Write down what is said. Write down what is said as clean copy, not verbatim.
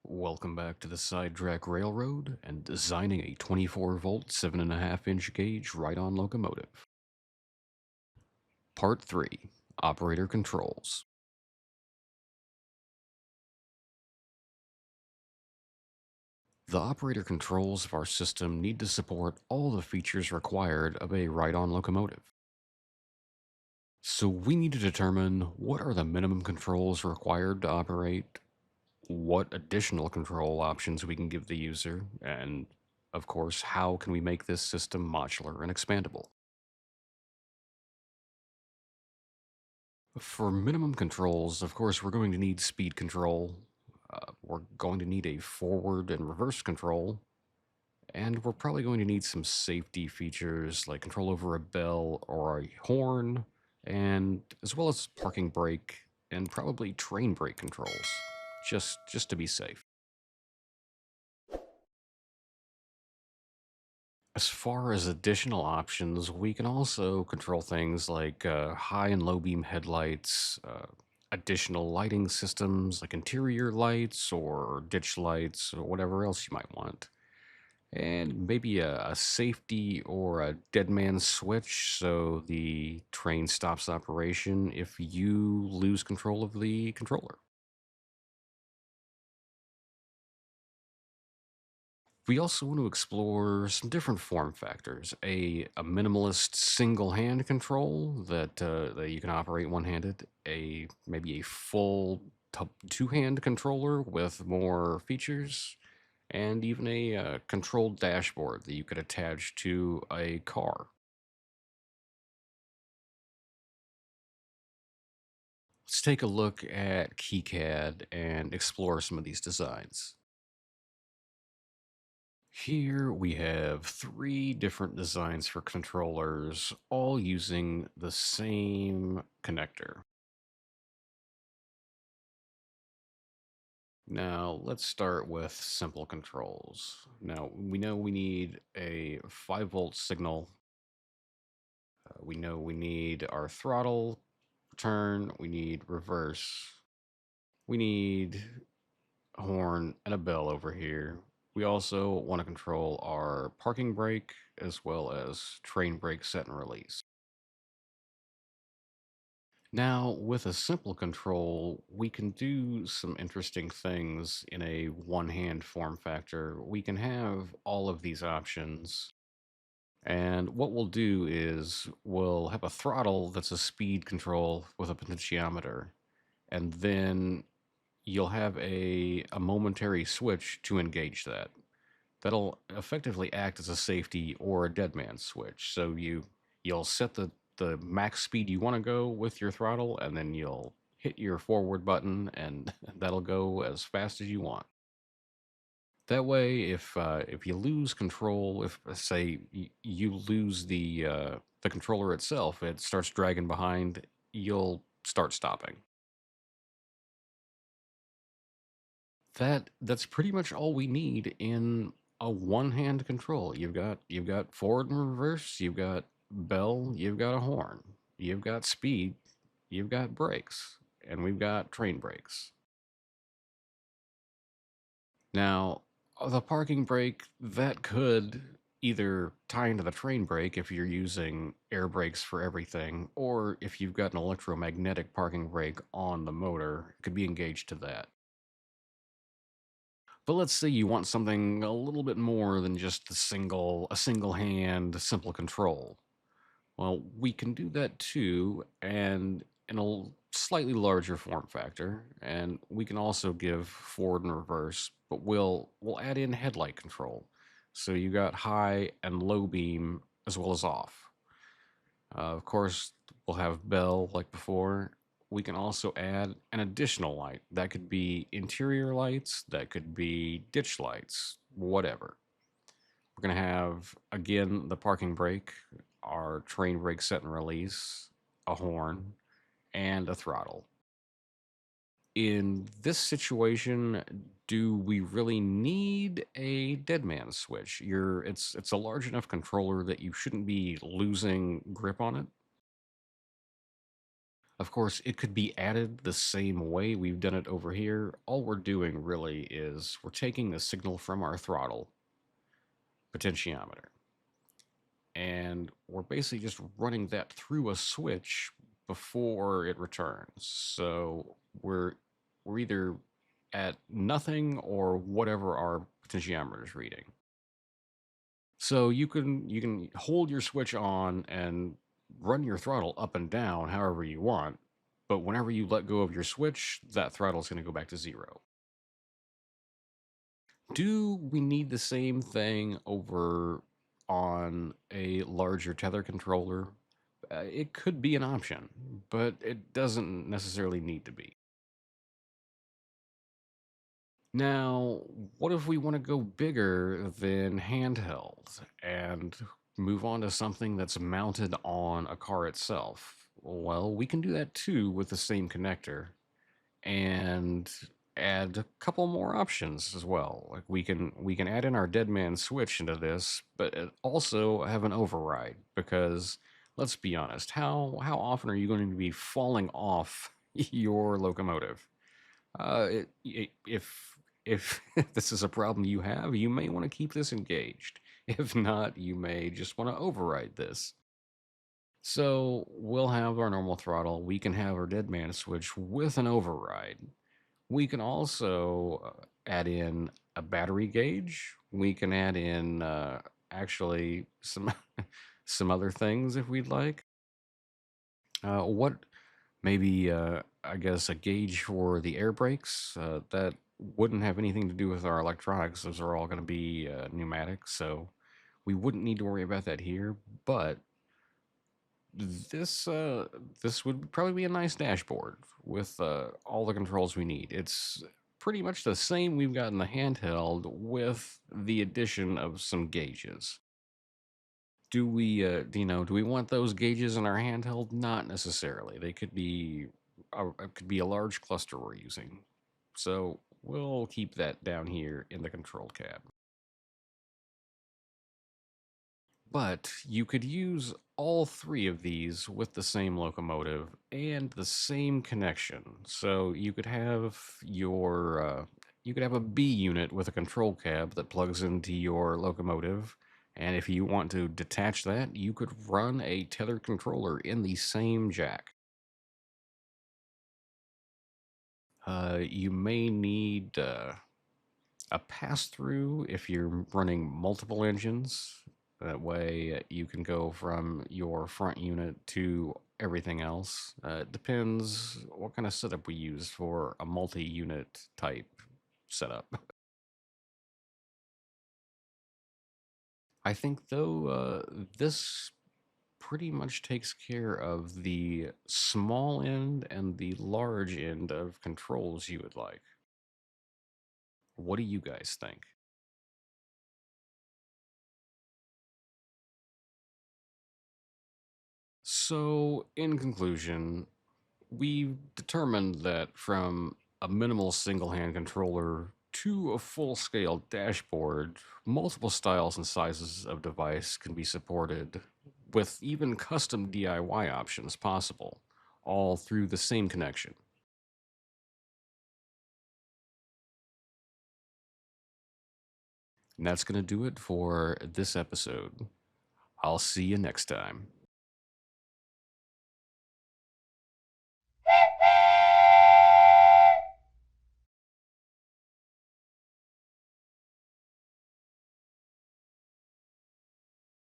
Welcome back to the Sidetrack Railroad and designing a 24-volt 7.5-inch gauge Ride-On Locomotive. Part 3, Operator Controls. The operator controls of our system need to support all the features required of a Ride-On locomotive. So we need to determine what are the minimum controls required to operate, what additional control options we can give the user, and of course, how can we make this system modular and expandable. For minimum controls, of course, we're going to need speed control. We're going to need a forward and reverse control. And we're probably going to need some safety features like control over a bell or a horn, and as well as parking brake and probably train brake controls, just to be safe. As far as additional options, we can also control things like high and low beam headlights, additional lighting systems like interior lights or ditch lights or whatever else you might want. And maybe a safety or a dead man switch so the train stops operation if you lose control of the controller. We also want to explore some different form factors. A minimalist single hand control that you can operate one handed. Maybe a full two hand controller with more features, and even a controlled dashboard that you could attach to a car. Let's take a look at KiCad and explore some of these designs. Here we have three different designs for controllers, all using the same connector. Now, let's start with simple controls. Now, we know we need a 5-volt signal. We know we need our throttle, turn, we need reverse. We need a horn and a bell over here. We also want to control our parking brake as well as train brake set and release. Now, with a simple control, we can do some interesting things in a one-hand form factor. We can have all of these options. And what we'll do is we'll have a throttle that's a speed control with a potentiometer. And then you'll have a momentary switch to engage that. That'll effectively act as a safety or a dead man switch. So you'll set the max speed you want to go with your throttle, and then you'll hit your forward button, and that'll go as fast as you want. That way, if you lose control, if say you lose the controller itself, it starts dragging behind, you'll start stopping. That's pretty much all we need in a one-hand control. You've got forward and reverse, you've got bell, you've got a horn, you've got speed, you've got brakes, and we've got train brakes. Now, the parking brake that could either tie into the train brake if you're using air brakes for everything, or if you've got an electromagnetic parking brake on the motor, it could be engaged to that. But let's say you want something a little bit more than just a single hand simple control. Well, we can do that too, and in a slightly larger form factor, and we can also give forward and reverse, but we'll add in headlight control. So you got high and low beam as well as off. Of course, we'll have bell like before. We can also add an additional light. That could be interior lights, that could be ditch lights, whatever. We're going to have, again, the parking brake, our train brake set and release, a horn, and a throttle. In this situation, do we really need a dead man switch? It's a large enough controller that you shouldn't be losing grip on it. Of course, it could be added the same way we've done it over here. All we're doing really is we're taking the signal from our throttle potentiometer, and we're basically just running that through a switch before it returns. So we're either at nothing or whatever our potentiometer is reading. So you can hold your switch on and run your throttle up and down however you want, but whenever you let go of your switch, that throttle is going to go back to zero. Do we need the same thing over on a larger tether controller? It could be an option, but it doesn't necessarily need to be. Now, what if we want to go bigger than handheld and move on to something that's mounted on a car itself? Well, we can do that too with the same connector and add a couple more options as well. Like we can add in our dead man switch into this, but also have an override because let's be honest, how often are you going to be falling off your locomotive? If this is a problem you have, you may want to keep this engaged. If not, you may just want to override this. So we'll have our normal throttle. We can have our dead man switch with an override. We can also add in a battery gauge. We can add in actually some some other things if we'd like. What maybe I guess a gauge for the air brakes that wouldn't have anything to do with our electronics. Those are all going to be pneumatic, so we wouldn't need to worry about that here. But this this would probably be a nice dashboard with all the controls we need. It's pretty much the same we've got in the handheld with the addition of some gauges. Do we do we want those gauges in our handheld? Not necessarily. They could be it could be a large cluster we're using. So we'll keep that down here in the control cab. But you could use all three of these with the same locomotive and the same connection. So you could have a B unit with a control cab that plugs into your locomotive. And if you want to detach that, you could run a tethered controller in the same jack. You may need a pass through if you're running multiple engines. That way you can go from your front unit to everything else. It depends what kind of setup we use for a multi unit type setup. I think, though, this pretty much takes care of the small end and the large end of controls you would like. What do you guys think? So, in conclusion, we've determined that from a minimal single hand controller to a full scale dashboard, multiple styles and sizes of device can be supported with even custom DIY options possible, all through the same connection. And that's going to do it for this episode. I'll see you next time.